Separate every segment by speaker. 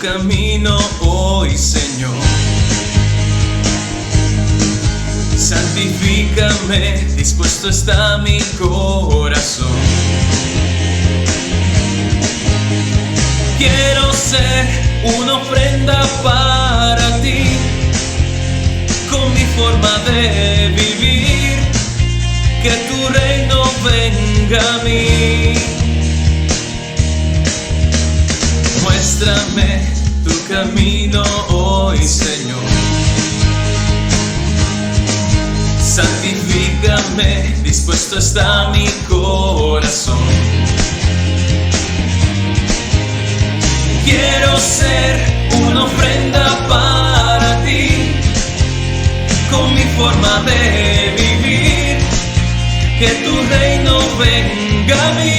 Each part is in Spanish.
Speaker 1: camino hoy, Señor. Santifícame, dispuesto está mi corazón. Quiero ser una ofrenda para ti, con mi forma de vivir, que tu reino venga a mí. Muéstrame tu camino hoy, Señor. Santifícame, dispuesto está mi corazón. Quiero ser una ofrenda para ti, con mi forma de vivir, que tu reino venga a mí.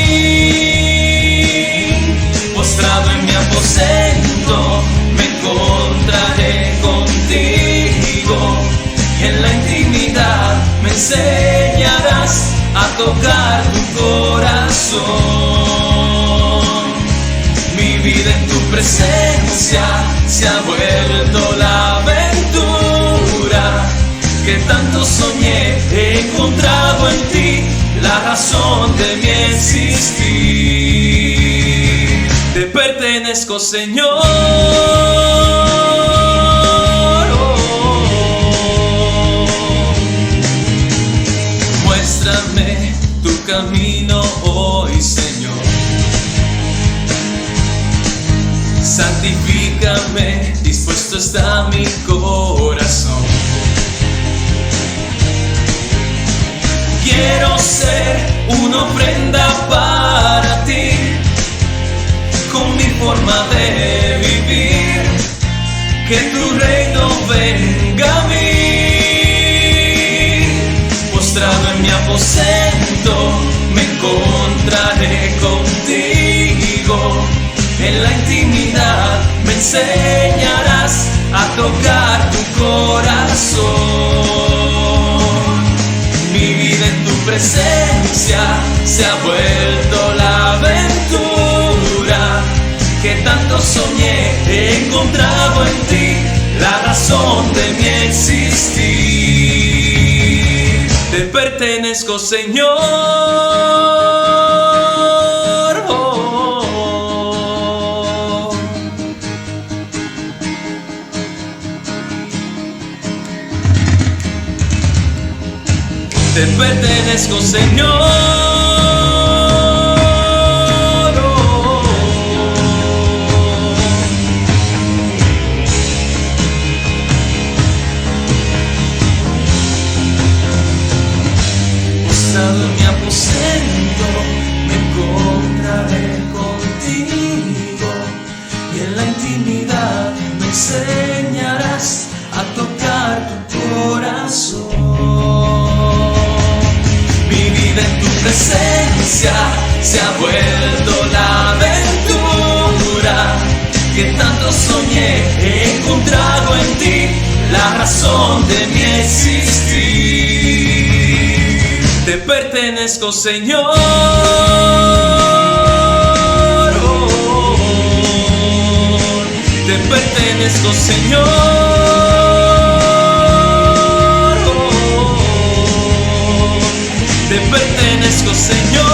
Speaker 1: Postrado en mi aposento, me encontraré contigo. En la intimidad me enseñarás a tocar tu corazón. Mi vida en tu presencia se ha vuelto la aventura que tanto soñé. He encontrado en ti la razón de mi existir. Te pertenezco, Señor. Muéstrame tu camino hoy, Señor. Santifícame, dispuesto está mi corazón. Quiero ser una ofrenda para ti, con mi forma de vivir, que tu reino venga a mí. Postrado en mi aposento, me encontraré contigo. En la intimidad me enseñarás a tocar tu corazón. Mi vida en tu presencia se ha vuelto la aventura que tanto soñé. He encontrado en ti la razón de mi existir. Te pertenezco, Señor. Te pertenezco, Señor. Postrado en mi aposento, me encontraré contigo, y en la intimidad me enseñarás a tocar tu corazón. En tu presencia se ha vuelto la aventura que tanto soñé. He encontrado en ti la razón de mi existir. Te pertenezco, Señor. Te pertenezco, Señor. Te pertenezco, Señor.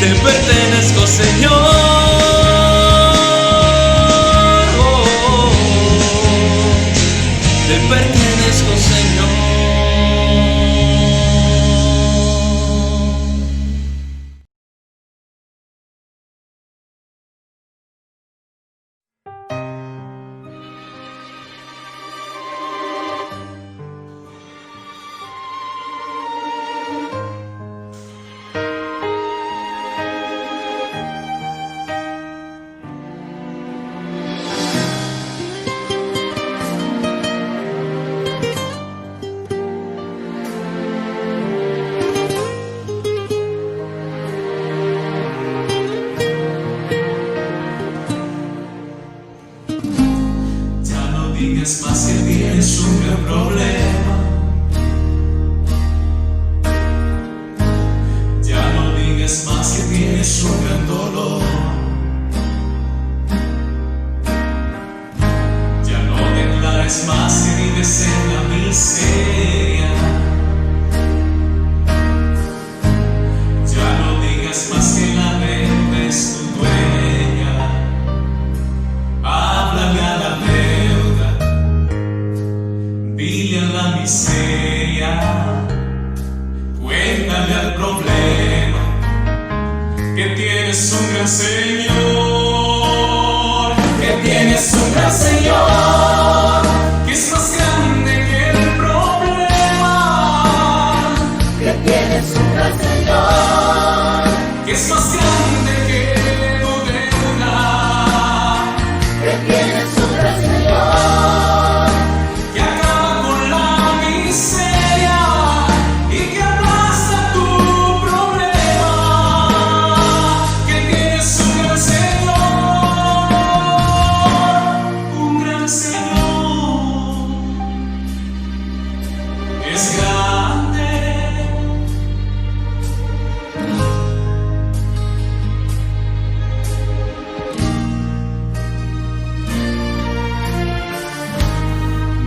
Speaker 1: Te pertenezco, Señor. Te pertenezco, Señor. tienes un gran Señor, que tienes un gran Señor, que es más grande que el problema,
Speaker 2: que tienes un gran Señor,
Speaker 1: que es más grande que tu deuda,
Speaker 2: que tienes un gran Señor,
Speaker 1: que acaba con la miseria y que aplasta tu problema, que tienes un gran Señor, es grande.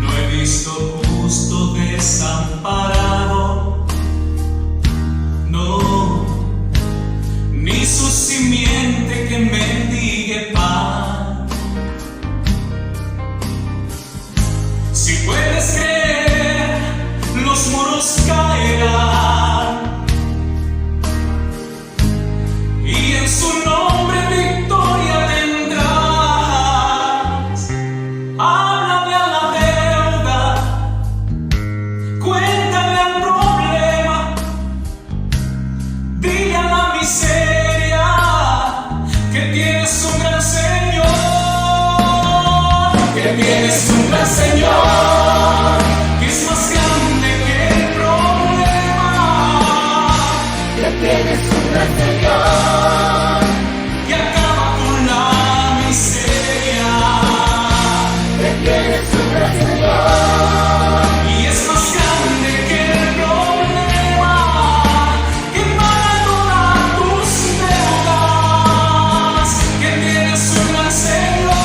Speaker 1: No he visto justo desamparado, no, ni su simiente que mendigue pan. Si puedes creer, los muros caerán y en su nombre victoria tendrás. Háblale a la deuda, cuéntale al problema, dile a la miseria que tienes un gran Señor, que tienes un gran Señor, que es más grande que el problema,
Speaker 2: que tienes un gran Señor,
Speaker 1: que acaba con la miseria,
Speaker 2: que tienes un gran Señor,
Speaker 1: y es más grande que el problema, que paga todas tus deudas, que tienes un gran Señor.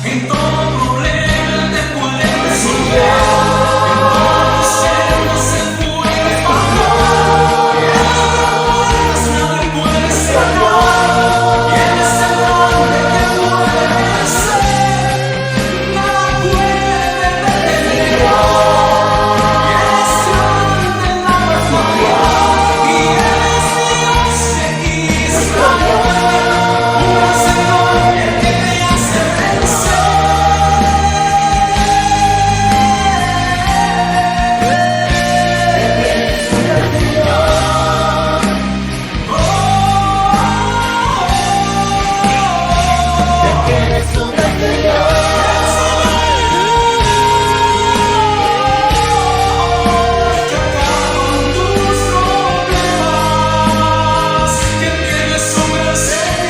Speaker 1: En todo problema te puedes resolver, en todo ser no se puede pagar, en las puertas nadie puede cerrar, y Él es el grande que puede ser, nada puede detenerlo, y Él es grande en la gloria, y Él es Dios de Israel, un gran Señor que te hace vencer.
Speaker 2: tienes un gran Señor,
Speaker 1: Que acaba con tus problemas, que tienes un gran Señor,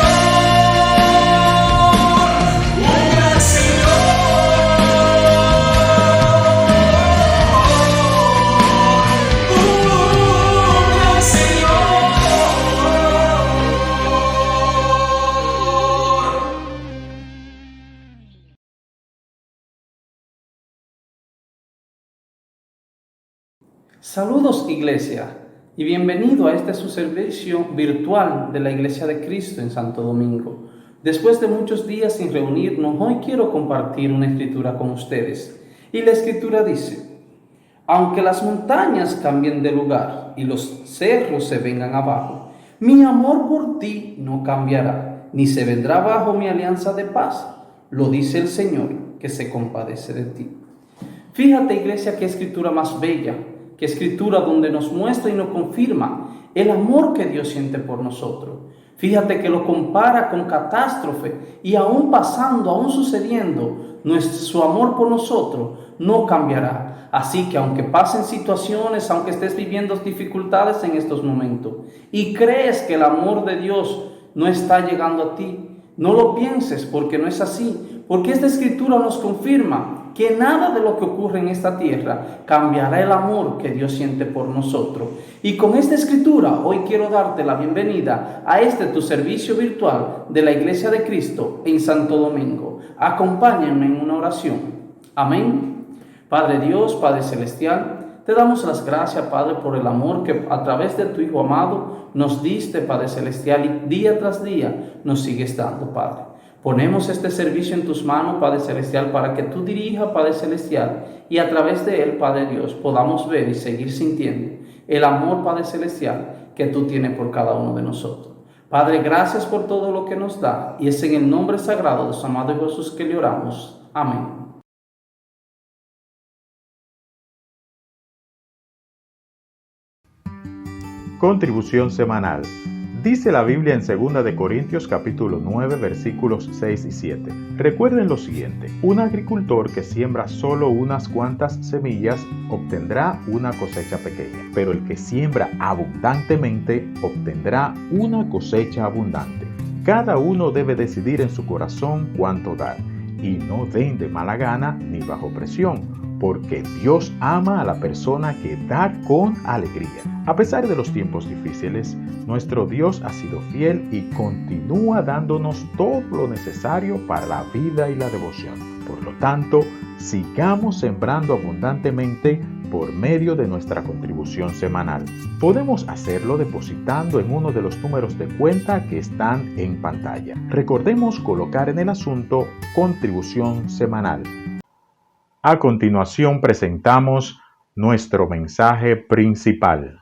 Speaker 1: un gran Señor.
Speaker 3: Saludos Iglesia y bienvenido a este su servicio virtual de la Iglesia de Cristo en Santo Domingo. Después de muchos días sin reunirnos, hoy quiero compartir una escritura con ustedes. Y la escritura dice: aunque las montañas cambien de lugar y los cerros se vengan abajo, mi amor por ti no cambiará, ni se vendrá abajo mi alianza de paz. Lo dice el Señor, que se compadece de ti. Fíjate, Iglesia, qué escritura más bella, qué escritura donde nos muestra y nos confirma el amor que Dios siente por nosotros. Fíjate que lo compara con catástrofe y aún pasando, aún sucediendo, su amor por nosotros no cambiará. Así que aunque pasen situaciones, aunque estés viviendo dificultades en estos momentos y crees que el amor de Dios no está llegando a ti, no lo pienses, porque no es así. Porque esta escritura nos confirma que nada de lo que ocurre en esta tierra cambiará el amor que Dios siente por nosotros. Y con esta escritura hoy quiero darte la bienvenida a tu servicio virtual de la Iglesia de Cristo en Santo Domingo. Acompáñenme en una oración. Amén. Padre Dios, Padre Celestial, Te damos las gracias, Padre, por el amor que a través de tu Hijo amado nos diste, Padre Celestial, y día tras día nos sigues dando, Padre. Ponemos este servicio en tus manos, Padre Celestial, para que tú dirijas, Padre Celestial, y a través de él, Padre Dios, podamos ver y seguir sintiendo el amor, Padre Celestial, que tú tienes por cada uno de nosotros. Padre, gracias por todo lo que nos da, y es en el nombre sagrado de su amado Jesús que le oramos. Amén.
Speaker 4: Contribución semanal. Dice la Biblia en 2 de Corintios capítulo 9 versículos 6 y 7. Recuerden lo siguiente: un agricultor que siembra solo unas cuantas semillas obtendrá una cosecha pequeña, pero el que siembra abundantemente obtendrá una cosecha abundante. Cada uno debe decidir en su corazón cuánto dar, y no den de mala gana ni bajo presión, porque Dios ama a la persona que da con alegría. A pesar de los tiempos difíciles, nuestro Dios ha sido fiel y continúa dándonos todo lo necesario para la vida y la devoción. Por lo tanto, sigamos sembrando abundantemente por medio de nuestra contribución semanal. Podemos hacerlo depositando en uno de los números de cuenta que están en pantalla. Recordemos colocar en el asunto contribución semanal. A continuación presentamos nuestro mensaje principal.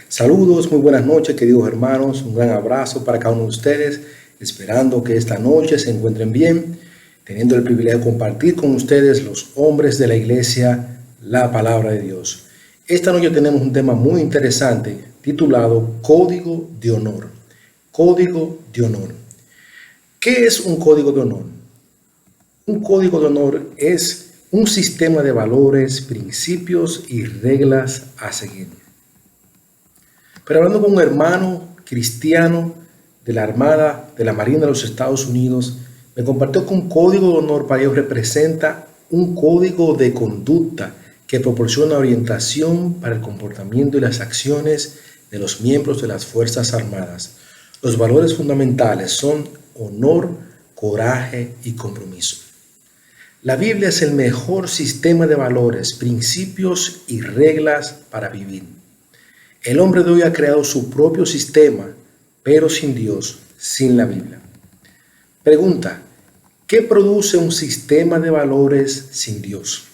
Speaker 5: Saludos, muy buenas noches, queridos hermanos. Un gran abrazo para cada uno de ustedes, esperando que esta noche se encuentren bien, teniendo el privilegio de compartir con ustedes, los hombres de la iglesia, la palabra de Dios. Esta noche tenemos un tema muy interesante titulado Código de Honor. Código de Honor. ¿Qué es un código de honor? Un código de honor es un sistema de valores, principios y reglas a seguir. Pero hablando con un hermano cristiano de la Armada, de la Marina de los Estados Unidos, me compartió que un código de honor para ellos representa un código de conducta que proporciona orientación para el comportamiento y las acciones de los miembros de las Fuerzas Armadas. Los valores fundamentales son honor, coraje y compromiso. La Biblia es el mejor sistema de valores, principios y reglas para vivir. El hombre de hoy ha creado su propio sistema, pero sin Dios, sin la Biblia. Pregunta: ¿qué produce un sistema de valores sin Dios?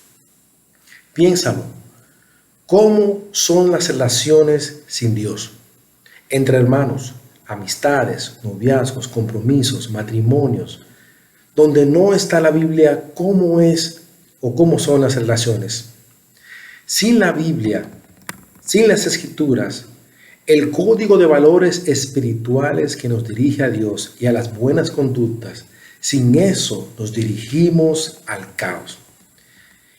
Speaker 5: Piénsalo. ¿Cómo son las relaciones sin Dios? Entre hermanos, amistades, noviazgos, compromisos, matrimonios. Donde no está la Biblia, ¿cómo es o cómo son las relaciones? Sin la Biblia, sin las Escrituras, el código de valores espirituales que nos dirige a Dios y a las buenas conductas, sin eso nos dirigimos al caos.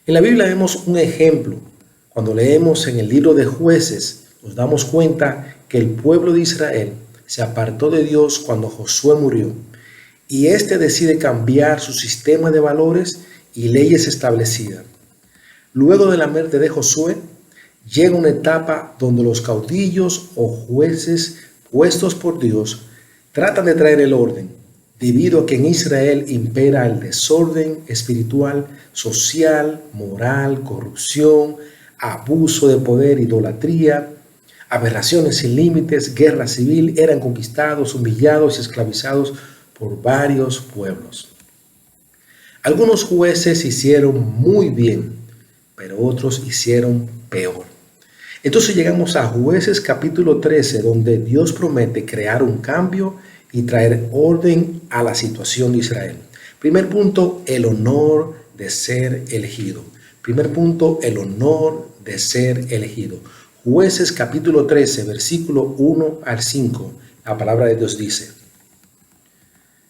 Speaker 5: En la Biblia vemos un ejemplo. Cuando leemos en el libro de Jueces, nos damos cuenta que el pueblo de Israel se apartó de Dios cuando Josué murió. Y éste decide cambiar su sistema de valores y leyes establecidas. Luego de la muerte de Josué, llega una etapa donde los caudillos o jueces puestos por Dios tratan de traer el orden, debido a que en Israel impera el desorden espiritual, social, moral, corrupción, abuso de poder, idolatría, aberraciones sin límites, guerra civil. Eran conquistados, humillados y esclavizados por varios pueblos. Algunos jueces hicieron muy bien, pero otros hicieron peor. Entonces llegamos a Jueces capítulo 13, donde Dios promete crear un cambio y traer orden a la situación de Israel. Primer punto, el honor de ser elegido. Primer punto, el honor de ser elegido. Jueces capítulo 13, versículo 1 al 5, la palabra de Dios dice: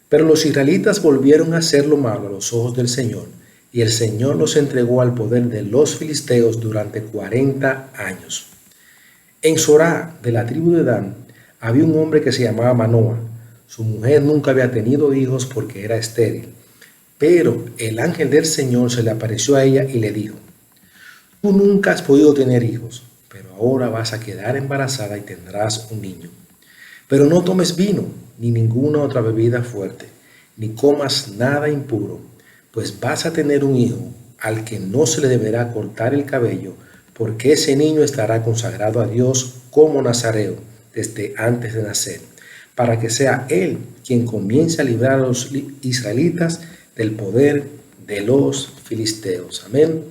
Speaker 5: Pero los israelitas volvieron a hacer lo malo a los ojos del Señor, y el Señor los entregó al poder de los filisteos durante 40 años. En Sorá, de la tribu de Dan, había un hombre que se llamaba Manoa. Su mujer nunca había tenido hijos porque era estéril. Pero el ángel del Señor se le apareció a ella y le dijo: Tú nunca has podido tener hijos, pero ahora vas a quedar embarazada y tendrás un niño. Pero no tomes vino, ni ninguna otra bebida fuerte, ni comas nada impuro, pues vas a tener un hijo al que no se le deberá cortar el cabello, porque ese niño estará consagrado a Dios como nazareo desde antes de nacer, para que sea Él quien comience a librar a los israelitas del poder de los filisteos. Amén.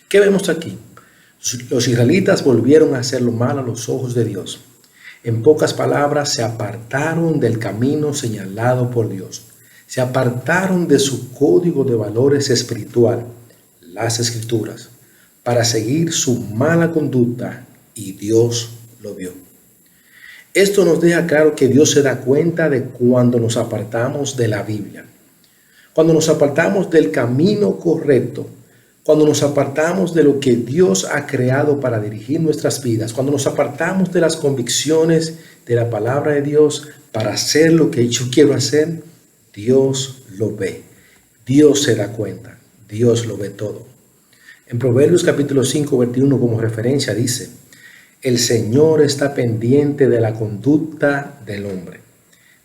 Speaker 5: ¿Qué vemos aquí? Los israelitas volvieron a hacer lo malo a los ojos de Dios. En pocas palabras, se apartaron del camino señalado por Dios. Se apartaron de su código de valores espiritual, las Escrituras, para seguir su mala conducta, y Dios lo vio. Esto nos deja claro que Dios se da cuenta de cuando nos apartamos de la Biblia, cuando nos apartamos del camino correcto, cuando nos apartamos de lo que Dios ha creado para dirigir nuestras vidas, cuando nos apartamos de las convicciones de la palabra de Dios para hacer lo que yo quiero hacer. Dios lo ve, Dios se da cuenta, Dios lo ve todo. En Proverbios capítulo 5, 21 como referencia dice: el Señor está pendiente de la conducta del hombre,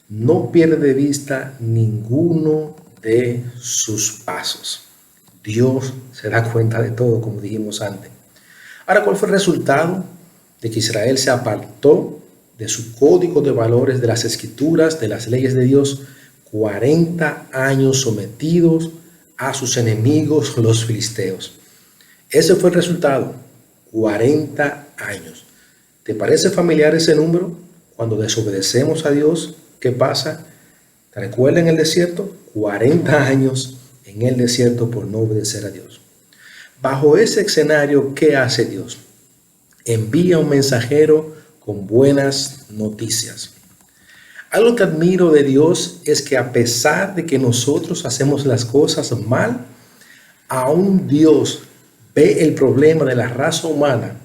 Speaker 5: no pierde de vista ninguno de sus pasos. Dios se da cuenta de todo, como dijimos antes. Ahora, ¿cuál fue el resultado de que Israel se apartó de su código de valores, de las Escrituras, de las leyes de Dios? 40 años sometidos a sus enemigos, los filisteos. Ese fue el resultado, 40 años. ¿Te parece familiar ese número? Cuando desobedecemos a Dios, ¿qué pasa? ¿Te recuerdas en el desierto? 40 años en el desierto por no obedecer a Dios. Bajo ese escenario, ¿qué hace Dios? Envía un mensajero con buenas noticias. Algo que admiro de Dios es que a pesar de que nosotros hacemos las cosas mal, aún Dios ve el problema de la raza humana,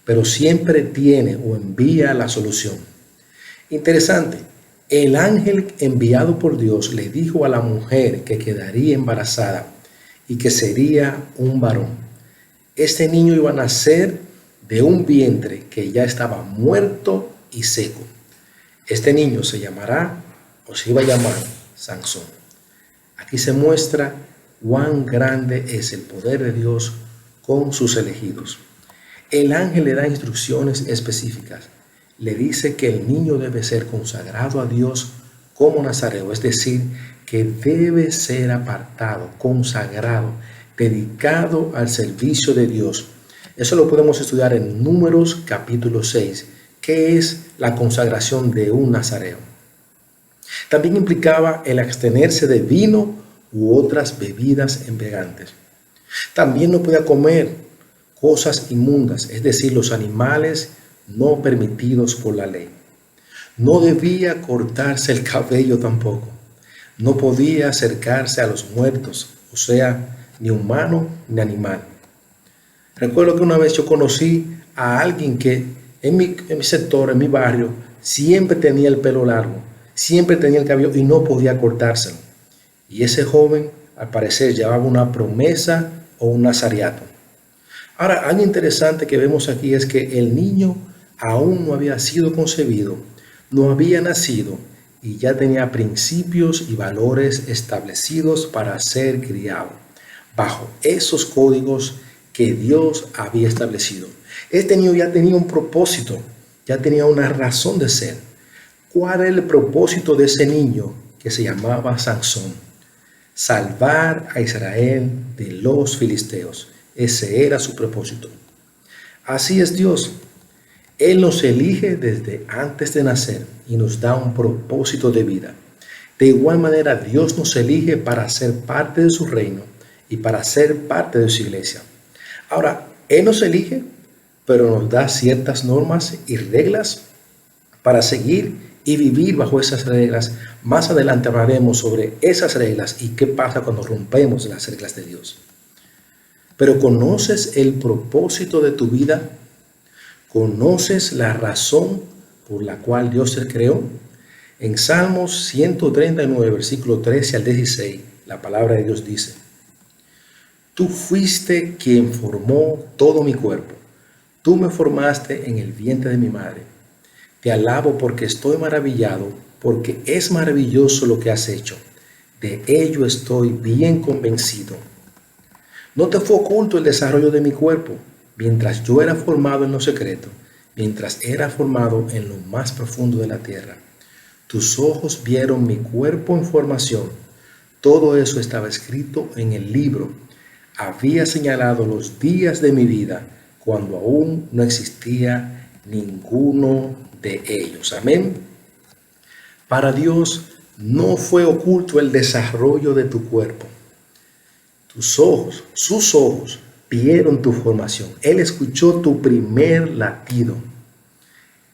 Speaker 5: pero siempre tiene o envía la solución. Interesante, el ángel enviado por Dios le dijo a la mujer que quedaría embarazada y que sería un varón. Este niño iba a nacer de un vientre que ya estaba muerto y seco. Este niño se llamará, o se iba a llamar, Sansón. Aquí se muestra cuán grande es el poder de Dios con sus elegidos. El ángel le da instrucciones específicas. Le dice que el niño debe ser consagrado a Dios como nazareo, es decir, que debe ser apartado, consagrado, dedicado al servicio de Dios. Eso lo podemos estudiar en Números capítulo 6. ¿Qué es la consagración de un nazareo? También implicaba el abstenerse de vino u otras bebidas embriagantes. También no podía comer cosas inmundas, es decir, los animales no permitidos por la ley. No debía cortarse el cabello tampoco. No podía acercarse a los muertos, o sea, ni humano ni animal. Recuerdo que una vez yo conocí a alguien que en mi sector, en mi barrio, siempre tenía el pelo largo, siempre tenía el cabello y no podía cortárselo. Y ese joven, al parecer, llevaba una promesa o un nazariato. Ahora, algo interesante que vemos aquí es que el niño aún no había sido concebido, no había nacido y ya tenía principios y valores establecidos para ser criado, bajo esos códigos que Dios había establecido. Este niño ya tenía un propósito, ya tenía una razón de ser. ¿Cuál era el propósito de ese niño que se llamaba Sansón? Salvar a Israel de los filisteos. Ese era su propósito. Así es Dios. Él nos elige desde antes de nacer y nos da un propósito de vida. De igual manera, Dios nos elige para ser parte de su reino y para ser parte de su iglesia. Ahora, Él nos elige, pero nos da ciertas normas y reglas para seguir y vivir bajo esas reglas. Más adelante hablaremos sobre esas reglas y qué pasa cuando rompemos las reglas de Dios. Pero ¿conoces el propósito de tu vida? ¿Conoces la razón por la cual Dios te creó? En Salmos 139, versículo 13 al 16, la palabra de Dios dice: Tú fuiste quien formó todo mi cuerpo. Tú me formaste en el vientre de mi madre. Te alabo porque estoy maravillado, porque es maravilloso lo que has hecho. De ello estoy bien convencido. No te fue oculto el desarrollo de mi cuerpo. mientras yo era formado en lo secreto, mientras era formado en lo más profundo de la tierra. Tus ojos vieron mi cuerpo en formación. Todo eso estaba escrito en el libro. Había señalado los días de mi vida cuando aún no existía ninguno de ellos. Amén. Para Dios no fue oculto el desarrollo de tu cuerpo. Sus ojos vieron tu formación. Él escuchó tu primer latido.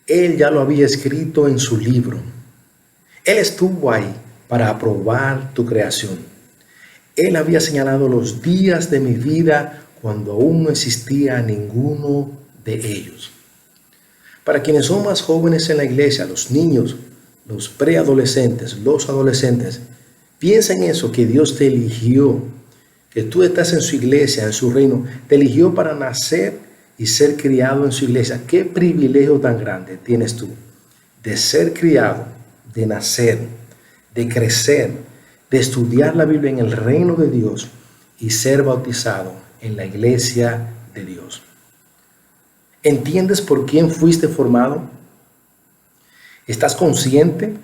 Speaker 5: Él ya lo había escrito en su libro. Él estuvo ahí para aprobar tu creación. Él había señalado los días de mi vida cuando aún no existía ninguno de ellos. Para quienes son más jóvenes en la iglesia, los niños, los preadolescentes, los adolescentes, piensa en eso, que Dios te eligió, que tú estás en su iglesia, en su reino, te eligió para nacer y ser criado en su iglesia. Qué privilegio tan grande tienes tú de ser criado, de nacer, de crecer, de estudiar la Biblia en el reino de Dios y ser bautizado en la iglesia de Dios. ¿Entiendes por quién fuiste formado? ¿Estás consciente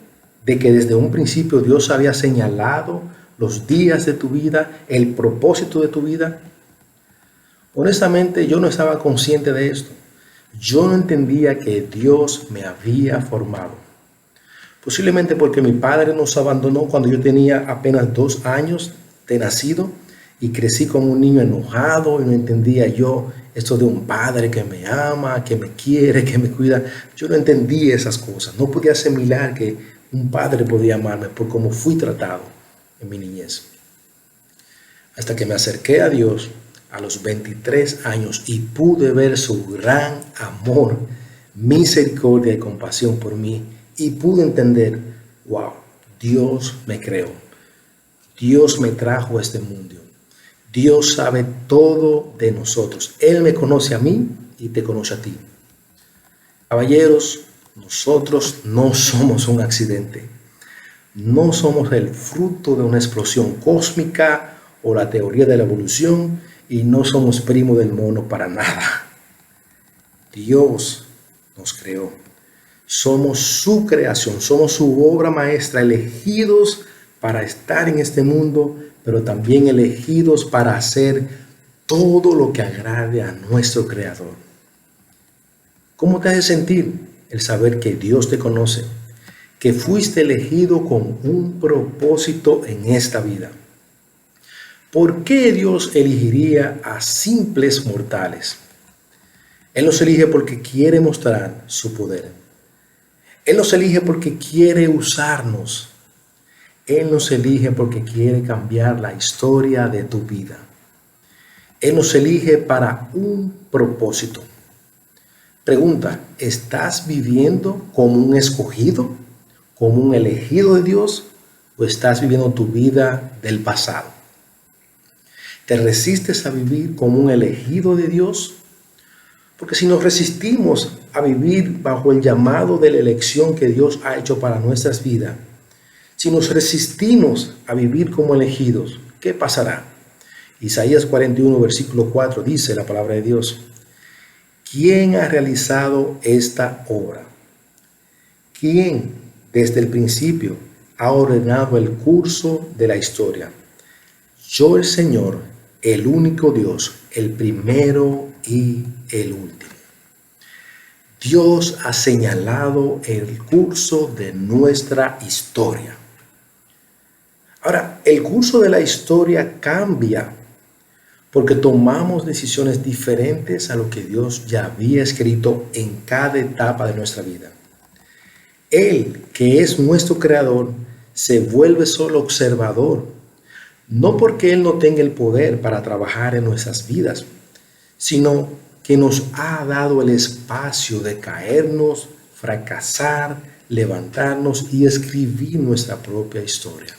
Speaker 5: de que desde un principio Dios había señalado los días de tu vida, el propósito de tu vida? Honestamente, yo no estaba consciente de esto. Yo no entendía que Dios me había formado. Posiblemente porque mi padre nos abandonó cuando yo tenía apenas 2 años de nacido y crecí como un niño enojado y no entendía yo esto de un padre que me ama, que me quiere, que me cuida. Yo no entendía esas cosas. No podía asimilar que un padre podía amarme por cómo fui tratado en mi niñez. Hasta que me acerqué a Dios a los 23 años y pude ver su gran amor, misericordia y compasión por mí. Y pude entender, wow, Dios me creó. Dios me trajo a este mundo. Dios sabe todo de nosotros. Él me conoce a mí y te conoce a ti. Caballeros, nosotros no somos un accidente. No somos el fruto de una explosión cósmica o la teoría de la evolución y no somos primo del mono para nada. Dios nos creó. Somos su creación, somos su obra maestra, elegidos para estar en este mundo, pero también elegidos para hacer todo lo que agrade a nuestro Creador. ¿Cómo te hace sentir el saber que Dios te conoce, que fuiste elegido con un propósito en esta vida? ¿Por qué Dios elegiría a simples mortales? Él nos elige porque quiere mostrar su poder. Él nos elige porque quiere usarnos. Él nos elige porque quiere cambiar la historia de tu vida. Él nos elige para un propósito. Pregunta, ¿estás viviendo como un escogido, como un elegido de Dios, o estás viviendo tu vida del pasado? ¿Te resistes a vivir como un elegido de Dios? Porque si nos resistimos a vivir bajo el llamado de la elección que Dios ha hecho para nuestras vidas, si nos resistimos a vivir como elegidos, ¿qué pasará? Isaías 41, versículo 4 dice la palabra de Dios: ¿quién ha realizado esta obra? ¿Quién desde el principio ha ordenado el curso de la historia? Yo, el Señor, el único Dios, el primero y el último. Dios ha señalado el curso de nuestra historia. Ahora, el curso de la historia cambia porque tomamos decisiones diferentes a lo que Dios ya había escrito en cada etapa de nuestra vida. Él, que es nuestro creador, se vuelve solo observador, no porque Él no tenga el poder para trabajar en nuestras vidas, sino que nos ha dado el espacio de caernos, fracasar, levantarnos y escribir nuestra propia historia.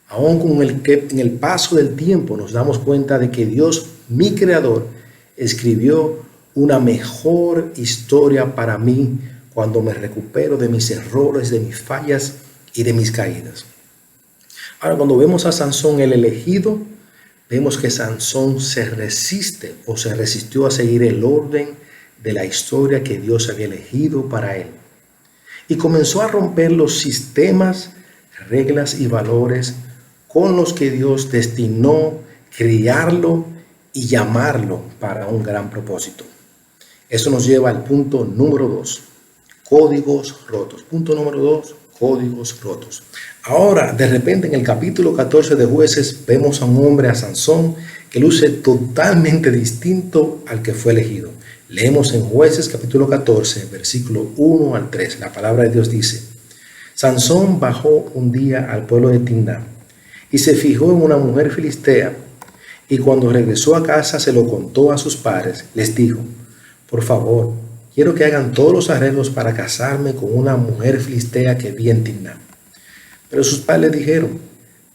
Speaker 5: Aún en el paso del tiempo nos damos cuenta de que Dios, mi creador, escribió una mejor historia para mí cuando me recupero de mis errores, de mis fallas y de mis caídas. Ahora, cuando vemos a Sansón el elegido, vemos que Sansón se resiste o se resistió a seguir el orden de la historia que Dios había elegido para él. Y comenzó a romper los sistemas, reglas y valores con los que Dios destinó criarlo y llamarlo para un gran propósito. Eso nos lleva al punto número 2, códigos rotos. Punto número 2, códigos rotos. Ahora, de repente, en el capítulo 14 de Jueces, vemos a un hombre, a Sansón, que luce totalmente distinto al que fue elegido. Leemos en Jueces capítulo 14, versículo 1 al 3. La palabra de Dios dice: Sansón bajó un día al pueblo de Timná y se fijó en una mujer filistea, y cuando regresó a casa se lo contó a sus padres. Les dijo: por favor, quiero que hagan todos los arreglos para casarme con una mujer filistea que vi en Timná. Pero sus padres le dijeron: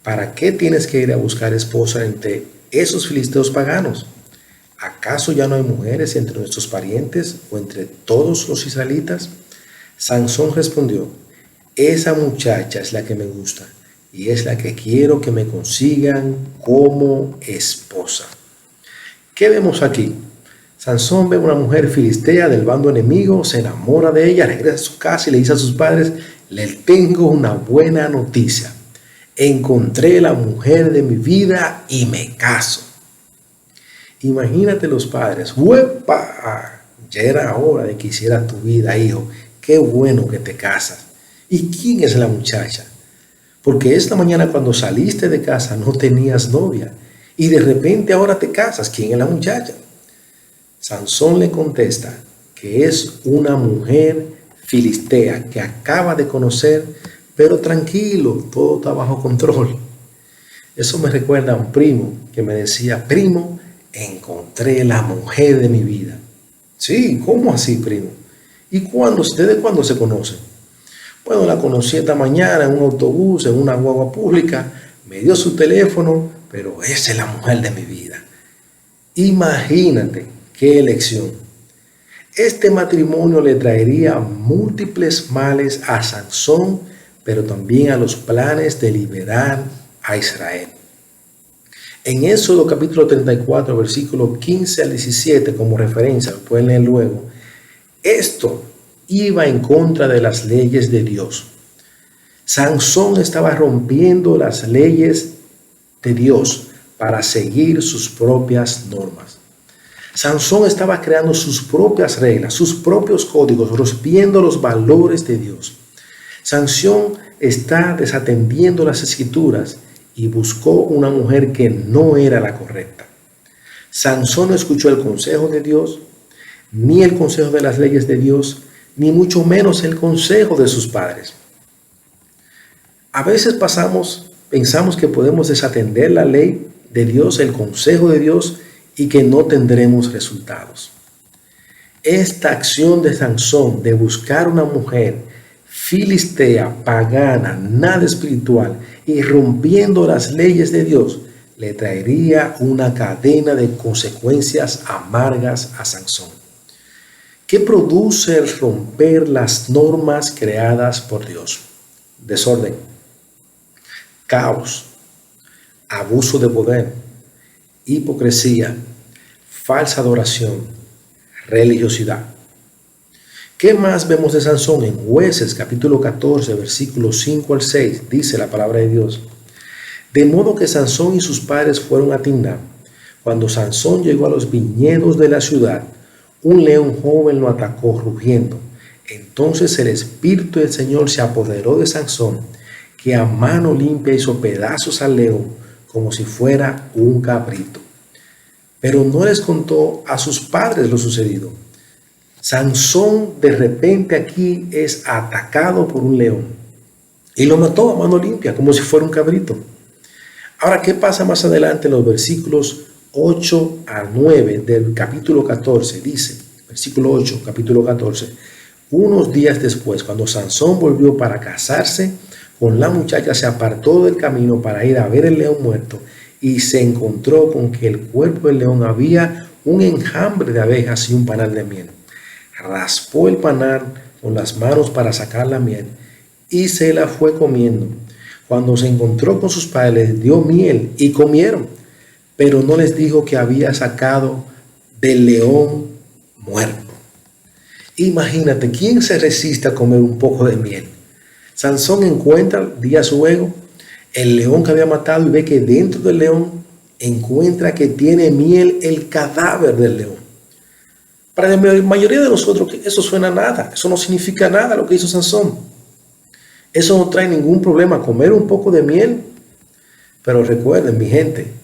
Speaker 5: ¿para qué tienes que ir a buscar esposa entre esos filisteos paganos? ¿Acaso ya no hay mujeres entre nuestros parientes o entre todos los israelitas? Sansón respondió: esa muchacha es la que me gusta y es la que quiero que me consigan como esposa. ¿Qué vemos aquí? Sansón ve a una mujer filistea del bando enemigo, se enamora de ella, regresa a su casa y le dice a sus padres: le tengo una buena noticia. Encontré la mujer de mi vida y me caso. Imagínate los padres: ¡huepa! Ya era hora de que hiciera tu vida, hijo. Qué bueno que te casas. ¿Y quién es la muchacha? Porque esta mañana cuando saliste de casa no tenías novia y de repente ahora te casas. ¿Quién es la muchacha? Sansón le contesta que es una mujer filistea que acaba de conocer, pero tranquilo, todo está bajo control. Eso me recuerda a un primo que me decía: primo, encontré la mujer de mi vida. Sí, ¿cómo así, primo? ¿Y desde cuándo se conocen? Bueno, la conocí esta mañana en un autobús, en una guagua pública, me dio su teléfono, pero esa es la mujer de mi vida. Imagínate qué elección. Este matrimonio le traería múltiples males a Sansón, pero también a los planes de liberar a Israel. En Éxodo capítulo 34, versículo 15 al 17, como referencia, lo pueden leer luego, esto iba en contra de las leyes de Dios. Sansón estaba rompiendo las leyes de Dios para seguir sus propias normas. Sansón estaba creando sus propias reglas, sus propios códigos, rompiendo los valores de Dios. Sansón está desatendiendo las escrituras y buscó una mujer que no era la correcta. Sansón no escuchó el consejo de Dios, ni el consejo de las leyes de Dios, ni mucho menos el consejo de sus padres. A veces pensamos que podemos desatender la ley de Dios, el consejo de Dios, y que no tendremos resultados. Esta acción de Sansón de buscar una mujer filistea, pagana, nada espiritual y rompiendo las leyes de Dios, le traería una cadena de consecuencias amargas a Sansón. ¿Qué produce el romper las normas creadas por Dios? Desorden, caos, abuso de poder, hipocresía, falsa adoración, religiosidad. ¿Qué más vemos de Sansón? En Jueces capítulo 14, versículos 5 al 6, dice la palabra de Dios: de modo que Sansón y sus padres fueron a Timná. Cuando Sansón llegó a los viñedos de la ciudad, un león joven lo atacó rugiendo. Entonces el Espíritu del Señor se apoderó de Sansón, que a mano limpia hizo pedazos al león como si fuera un cabrito. Pero no les contó a sus padres lo sucedido. Sansón de repente aquí es atacado por un león y lo mató a mano limpia como si fuera un cabrito. Ahora, ¿qué pasa más adelante en los versículos 8 a 9 del capítulo 14? Dice, versículo 8, capítulo 14: unos días después, cuando Sansón volvió para casarse con la muchacha, se apartó del camino para ir a ver el león muerto y se encontró con que el cuerpo del león había un enjambre de abejas y un panal de miel. Raspó el panal con las manos para sacar la miel y se la fue comiendo. Cuando se encontró con sus padres, les dio miel y comieron. pero no les dijo que había sacado del león muerto. Imagínate, ¿quién se resiste a comer un poco de miel? Sansón encuentra días luego el león que había matado y ve que dentro del león encuentra que tiene miel el cadáver del león. Para la mayoría de nosotros eso suena a nada, eso no significa nada lo que hizo Sansón. Eso no trae ningún problema, comer un poco de miel. Pero recuerden, mi gente,